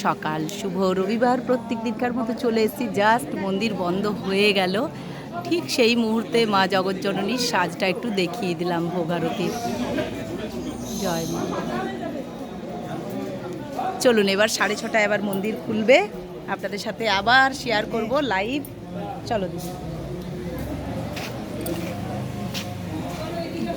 সকাল, শুভ রবিবার। প্রত্যেক দিনকার মতো চলে এসেছি, জাস্ট মন্দির বন্ধ হয়ে গেল, ঠিক সেই মুহূর্তে মা জগজ্জননীর সাজটা একটু দেখিয়ে দিলাম ভোগারতির। জয় মা। চলুন, এবার 6:30 এবার মন্দির খুলবে, আপনাদের সাথে আবার শেয়ার করব লাইভ। চলো দিদি।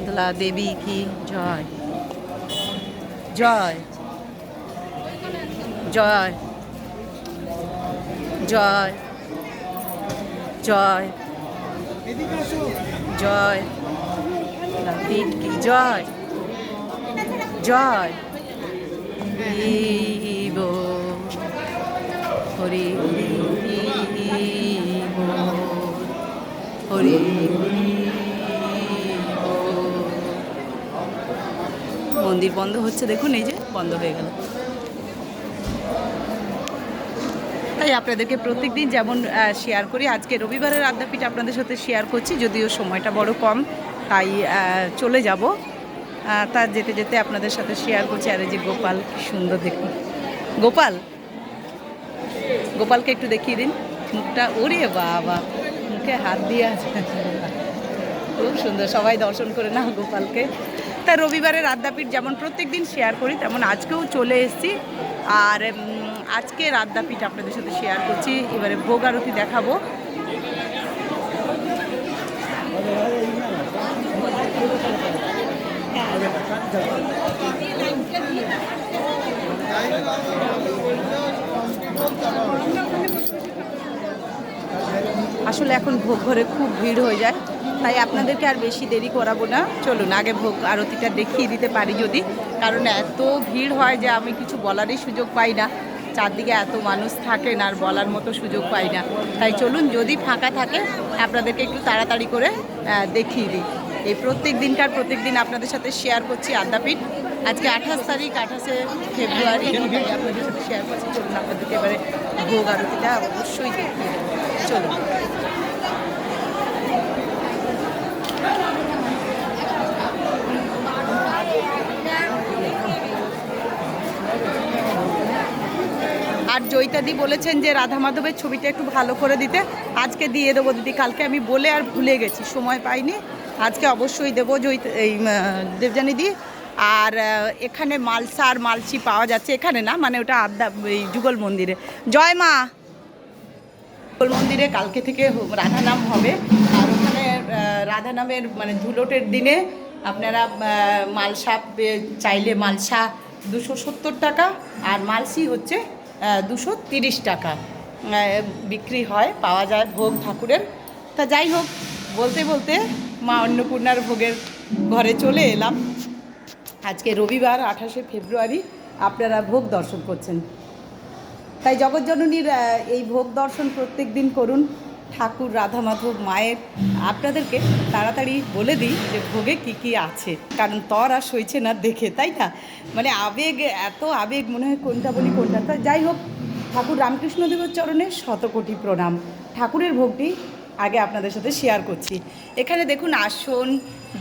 দোলা দেবী কি জয়, জয় জয় জয় জয় জয় লাভিট কি জয়, জয় শিব হরি হরি মন্দির বন্ধ হচ্ছে, দেখুন এই যে বন্ধ হয়ে গেল। তাই আপনাদেরকে প্রত্যেক দিন যেমন শেয়ার করি, আজকে রবিবারের আদ্যাপীঠ আপনাদের সাথে শেয়ার করছি, যদিও সময়টা বড় কম, তাই চলে যাব। তার যেতে যেতে আপনাদের সাথে শেয়ার করছি। আর এই যে গোপাল, কি সুন্দর দেখুন গোপাল, গোপালকে একটু দেখিয়ে দিন মুখটা। ওরে বাবা, মুখে হাত দিয়ে আছে, খুব সুন্দর। সবাই দর্শন করে নাও গোপালকে। তা রবিবারের আদ্যাপীঠ যেমন প্রত্যেক দিন শেয়ার করি, তেমন আজকেও চলে এসেছি। আর আজকের আদ্যাপীঠ আপনাদের সাথে শেয়ার করছি। এবারে ভোগ আরতি দেখাবো। আসলে এখন ভোগ ঘরে খুব ভিড় হয়ে যায়, তাই আপনাদেরকে আর বেশি দেরি করাবো না। চলুন আগে ভোগ আরতিটা দেখিয়ে দিতে পারি যদি, কারণ এত ভিড় হয় যে আমি কিছু বলারই সুযোগ পাই না। চারদিকে এত মানুষ থাকেন আর বলার মতো সুযোগ পাই না। তাই চলুন, যদি ফাঁকা থাকে আপনাদেরকে একটু তাড়াতাড়ি করে দেখিয়ে দিই। এই প্রত্যেক দিন আপনাদের সাথে শেয়ার করছি আদ্যাপীঠ। আজকে 28 তারিখ, 28শে ফেব্রুয়ারি, আপনাদের সাথে শেয়ার করছি। চলুন আপনাদেরকে এবারে ভোগ আরতিটা অবশ্যই দেখিয়ে দেবো। চলুন। আর জয়িতাদি বলেছেন যে রাধা মাধবের ছবিটা একটু ভালো করে দিতে, আজকে দিয়ে দেবো দিদি। কালকে আমি বলে আর ভুলে গেছি, সময় পাইনি। আজকে অবশ্যই দেবো এই দেবযানীদি। আর এখানে মালসা আর মালচি পাওয়া যাচ্ছে, এখানে না, মানে ওটা এই যুগল মন্দিরে। জয় মা। যুগল মন্দিরে কালকে থেকে রাধা নাম হবে। আর ওখানে রাধা নামের মানে ধুলোটের দিনে আপনারা মালসা চাইলে মালসা 270 টাকা, আর মালসি হচ্ছে 230 টাকা বিক্রি হয়, পাওয়া যায় ভোগ ঠাকুরের। তা যাই হোক, বলতে বলতে মা অন্নপূর্ণার ভোগের ঘরে চলে এলাম। আজকে রবিবার 28শে ফেব্রুয়ারি, আপনারা ভোগ দর্শন করছেন। তাই জগজ্জননীর এই ভোগ দর্শন প্রত্যেক দিন করুন। ঠাকুর রাধা মাধব মায়ের আপনাদেরকে তাড়াতাড়ি বলে দিই যে ভোগে কি কি আছে, কারণ তর আর সইছে না দেখে, তাই না? মানে আবেগ, এত আবেগ, মনে হয় কোনটা বলি কোনটা। তা যাই হোক, ঠাকুর রামকৃষ্ণদেবের চরণে শতকোটি প্রণাম। ঠাকুরের ভোগটি আগে আপনাদের সাথে শেয়ার করছি। এখানে দেখুন আসন,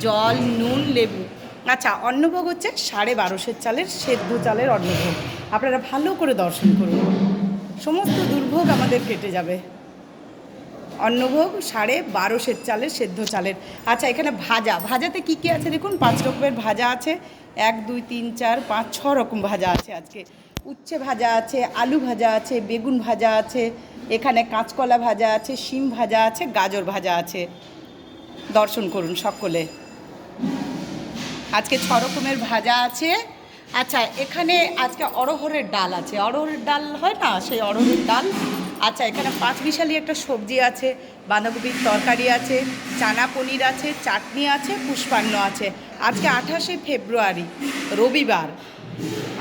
জল, নুন, লেবু। আচ্ছা, অন্নভোগ হচ্ছে 1250 চালের, সেদ্ধ চালের অন্নভোগ। আপনারা ভালো করে দর্শন করুন, সমস্ত দুর্ভোগ আমাদের কেটে যাবে। অন্নভোগ 1250 চালের, সেদ্ধ চালের। আচ্ছা, এখানে ভাজাতে কি কি আছে দেখুন। 5 রকমের ভাজা আছে, 1 2 3 4 5 6 রকম ভাজা আছে আজকে। উচ্ছে ভাজা আছে, আলু ভাজা আছে, বেগুন ভাজা আছে, এখানে কাঁচকলা ভাজা আছে, শিম ভাজা আছে, গাজর ভাজা আছে। দর্শন করুন সকলে। আজকে 6 রকমের ভাজা আছে। আচ্ছা, এখানে আজকে অড়হরের ডাল আছে, অড়হরের ডাল হয় না, সেই অড়হরের ডাল। আচ্ছা, এখানে 5 মিশালি একটা সবজি আছে, বাঁধাকপির তরকারি আছে, চানা পনির আছে, চাটনি আছে, পুষ্পান্ন আছে। আজকে 28শে ফেব্রুয়ারি রবিবার।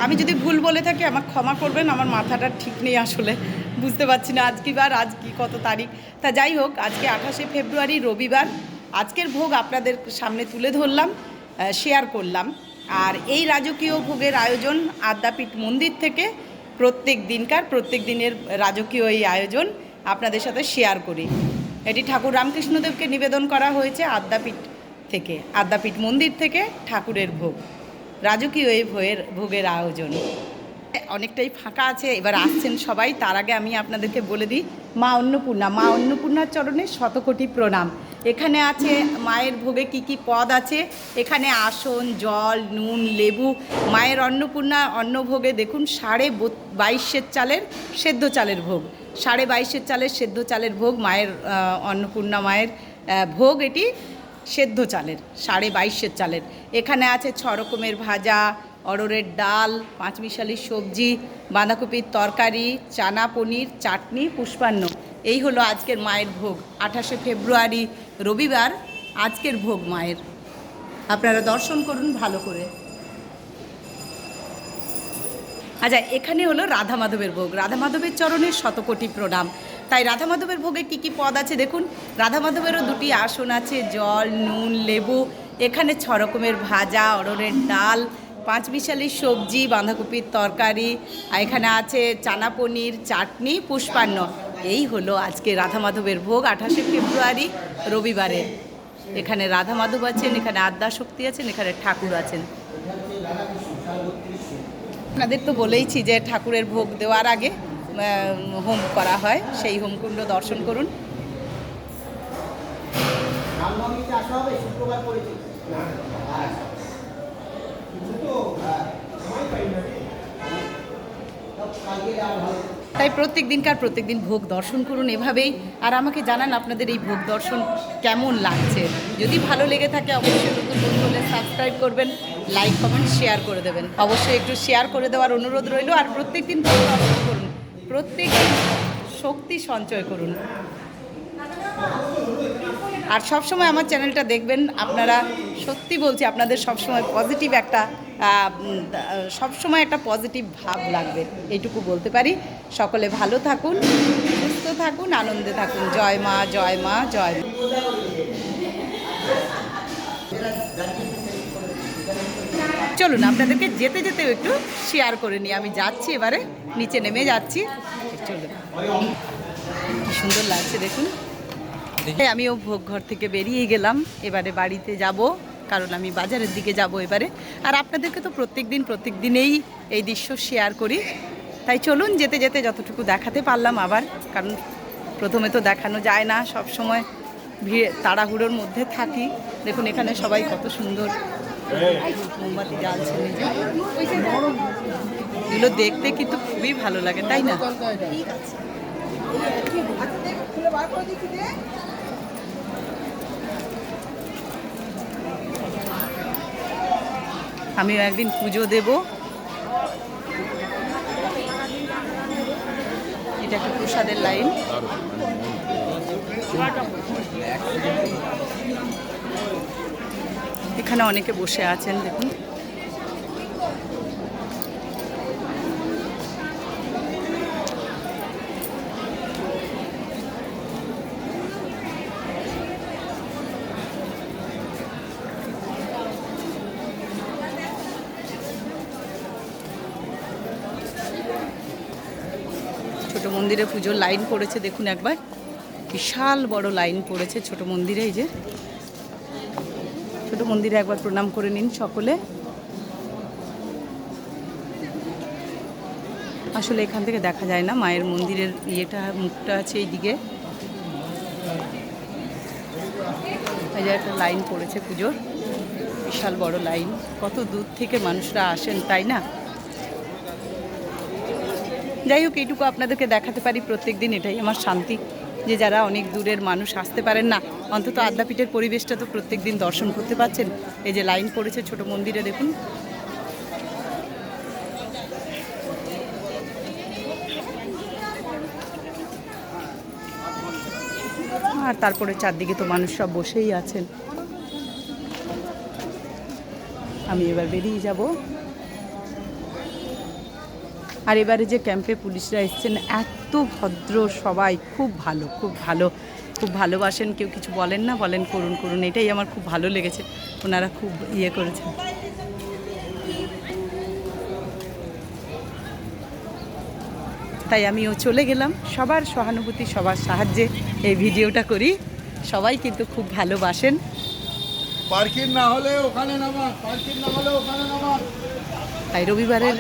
আমি যদি ভুল বলে থাকি আমার ক্ষমা করবেন, আমার মাথাটা ঠিক নেই, আসলে বুঝতে পারছি না আজ কি বার, আজ কি কত তারিখ। তা যাই হোক, আজকে 28শে ফেব্রুয়ারি রবিবার। আজকের ভোগ আপনাদের সামনে তুলে ধরলাম, শেয়ার করলাম। আর এই রাজকীয় ভোগের আয়োজন আদ্যাপীঠ মন্দির থেকে প্রত্যেক দিনের রাজকীয় এই আয়োজন আপনাদের সাথে শেয়ার করি। এটি ঠাকুর রামকৃষ্ণদেবকে নিবেদন করা হয়েছে আদ্যাপীঠ মন্দির থেকে ঠাকুরের ভোগ, রাজকীয় এই ভোগের আয়োজন। অনেকটাই ফাঁকা আছে, এবার আসছেন সবাই। তার আগে আমি আপনাদেরকে বলে দিই, মা অন্নপূর্ণার চরণে শতকোটি প্রণাম। এখানে আছে মায়ের ভোগে কি কি পদ আছে, এখানে আসন, জল, নুন, লেবু। মায়ের অন্নভোগে দেখুন 22.5 চালের সেদ্ধ চালের ভোগ, 22.5 চালের সেদ্ধ চালের ভোগ মায়ের অন্নপূর্ণা মায়ের ভোগ। এটি সেদ্ধ চালের 22.5 চালের। এখানে আছে 6 রকমের ভাজা, অড়হরের ডাল, 5 মিশালি সবজি, বাঁধাকপির তরকারি, চানা পনির, চাটনি, পুষ্পান্ন। এই হলো আজকের মায়ের ভোগ। 28শে ফেব্রুয়ারি রবিবার আজকের ভোগ মায়ের। আপনারা দর্শন করুন ভালো করে। আচ্ছা, এখানে হলো রাধা মাধবের ভোগ। রাধা মাধবের চরণের শতকোটি প্রণাম। তাই রাধা মাধবের ভোগে কী কী পদ আছে দেখুন। রাধা মাধবেরও 2টি আসন আছে, জল, নুন, লেবু। এখানে 6 রকমের ভাজা, অড়হরের ডাল, 5 মিশালি সবজি, বাঁধাকপির তরকারি, আর এখানে আছে চানা পনির, চাটনি, পুষ্পান্ন। এই হলো আজকে রাধা মাধবের ভোগ 28শে ফেব্রুয়ারি রবিবারে। এখানে রাধা মাধব আছেন, এখানে আদ্যাশক্তি আছেন, এখানে ঠাকুর আছেন। আপনাদের তো বলেইছি যে ঠাকুরের ভোগ দেওয়ার আগে হোম করা হয়, সেই হোমকুণ্ড দর্শন করুন। তাই প্রত্যেক দিন ভোগ দর্শন করুন এভাবেই, আর আমাকে জানান আপনাদের এই ভোগ দর্শন কেমন লাগছে। যদি ভালো লেগে থাকে অবশ্যই নতুন বন্ধু হলে সাবস্ক্রাইব করবেন, লাইক, কমেন্ট, শেয়ার করে দেবেন। অবশ্যই একটু শেয়ার করে দেওয়ার অনুরোধ রইল। আর প্রত্যেক দিন ভোগ দর্শন করুন, প্রত্যেক দিন শক্তি সঞ্চয় করুন। আর সবসময় আমার চ্যানেলটা দেখবেন আপনারা। সত্যি বলছি, আপনাদের সবসময় পজিটিভ সবসময় একটা পজিটিভ ভাব লাগবে, এইটুকু বলতে পারি। সকলে ভালো থাকুন, সুস্থ থাকুন, আনন্দে থাকুন। জয় মা, জয় মা, জয় মা। চলুন আপনাদেরকে যেতে যেতেও একটু শেয়ার করে নিই। আমি যাচ্ছি, এবারে নিচে নেমে যাচ্ছি। চলুন, কি সুন্দর লাগছে দেখুন। আমিও ভোগ ঘর থেকে বেরিয়ে গেলাম, এবারে বাড়িতে যাব, কারণ আমি বাজারের দিকে যাব এবারে। আর আপনাদেরকে তো প্রত্যেক দিনেই এই দৃশ্য শেয়ার করি। তাই চলুন যেতে যেতে যতটুকু দেখাতে পারলাম আবার, কারণ প্রথমে তো দেখানো যায় না, সব সময় ভিড় তাড়াহুড়োর মধ্যে থাকি। দেখুন এখানে সবাই কত সুন্দর মোমবাতি জ্বালছে, এগুলো দেখতে কিন্তু খুবই ভালো লাগে, তাই না? আমিও একদিন পুজো দেব। এটা একটা প্রসাদের লাইন। এখানে অনেকে বসে আছেন দেখুন। ছোট মন্দিরে পুজোর লাইন পড়েছে দেখুন একবার, বিশাল বড় লাইন পড়েছে ছোট মন্দিরে। এই যে ছোট মন্দিরে একবার প্রণাম করে নিন সকলে। আসলে এখান থেকে দেখা যায় না, মায়ের মন্দিরের মুখটা আছে এইদিকে। এই যে একটা লাইন পড়েছে পুজোর, বিশাল বড় লাইন। কত দূর থেকে মানুষরা আসেন, তাই না? যাই হোক, এইটুকু আপনাদেরকে দেখাতে পারি প্রত্যেক দিন, এটাই আমার শান্তি। যে যারা অনেক দূরের মানুষ আসতে পারেন না, অন্তত আদ্যাপীঠের পরিবেশটা তো প্রত্যেক দিন দর্শন করতে পারছেন। এই যে লাইন পড়েছে ছোট মন্দিরে দেখুন। আর তারপরে চারদিকে তো মানুষ সব বসেই আছেন। আমি এবার বেরিয়ে যাব। আর এবারে যে ক্যাম্পে পুলিশরা এসেছেন, এত ভদ্র সবাই, খুব ভালো, খুব ভালোবাসেন। কেউ কিছু বলেন না, বলেন করুন করুন, এটাই আমার খুব ভালো লেগেছে। ওনারা খুব করেছেন। তাই আমিও চলে গেলাম। সবার সহানুভূতি, সবার সাহায্যে এই ভিডিওটা করি। সবাই কিন্তু খুব ভালোবাসেন। পার্কিং না হলে ওখানে নামা, পার্কিং না হলে ওখানে নামা। তাই রবিবারের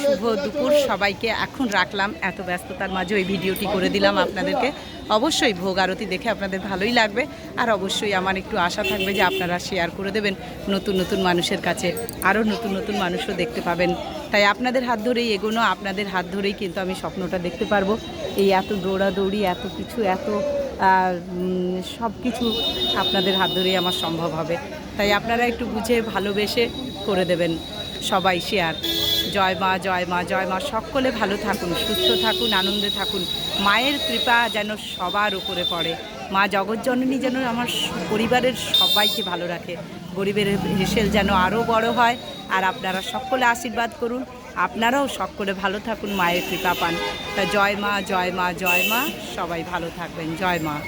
শুভ দুপুর সবাইকে এখন রাখলাম, এত ব্যস্ততার মাঝে ওই ভিডিওটি করে দিলাম আপনাদেরকে। অবশ্যই ভোগ আরতি দেখে আপনাদের ভালোই লাগবে, আর অবশ্যই আমার একটু আশা থাকবে যে আপনারা শেয়ার করে দেবেন নতুন নতুন মানুষের কাছে, আরও নতুন নতুন মানুষও দেখতে পাবেন। তাই আপনাদের হাত ধরেই এগোনো, আপনাদের হাত ধরেই কিন্তু আমি স্বপ্নটা দেখতে পারবো। এই এত দৌড়াদৌড়ি, এত কিছু, এত সব কিছু আপনাদের হাত ধরেই আমার সম্ভব হবে। তাই আপনারা একটু বুঝে ভালোবেসে করে দেবেন সবাই শেয়ার। জয় মা, জয় মা, জয় মা। সকলে ভালো থাকুন, সুস্থ থাকুন, আনন্দে থাকুন। মায়ের কৃপা যেন সবার উপরে পড়ে। মা জগৎজননী যেন আমার পরিবারের সবাইকে ভালো রাখে। গরিবের হেসেল যেন আরও বড় হয়। আর আপনারা সকলে আশীর্বাদ করুন, আপনারাও সকলে ভালো থাকুন, মায়ের কৃপা পান। তা জয় মা, জয় মা, জয় মা। সবাই ভালো থাকবেন। জয় মা।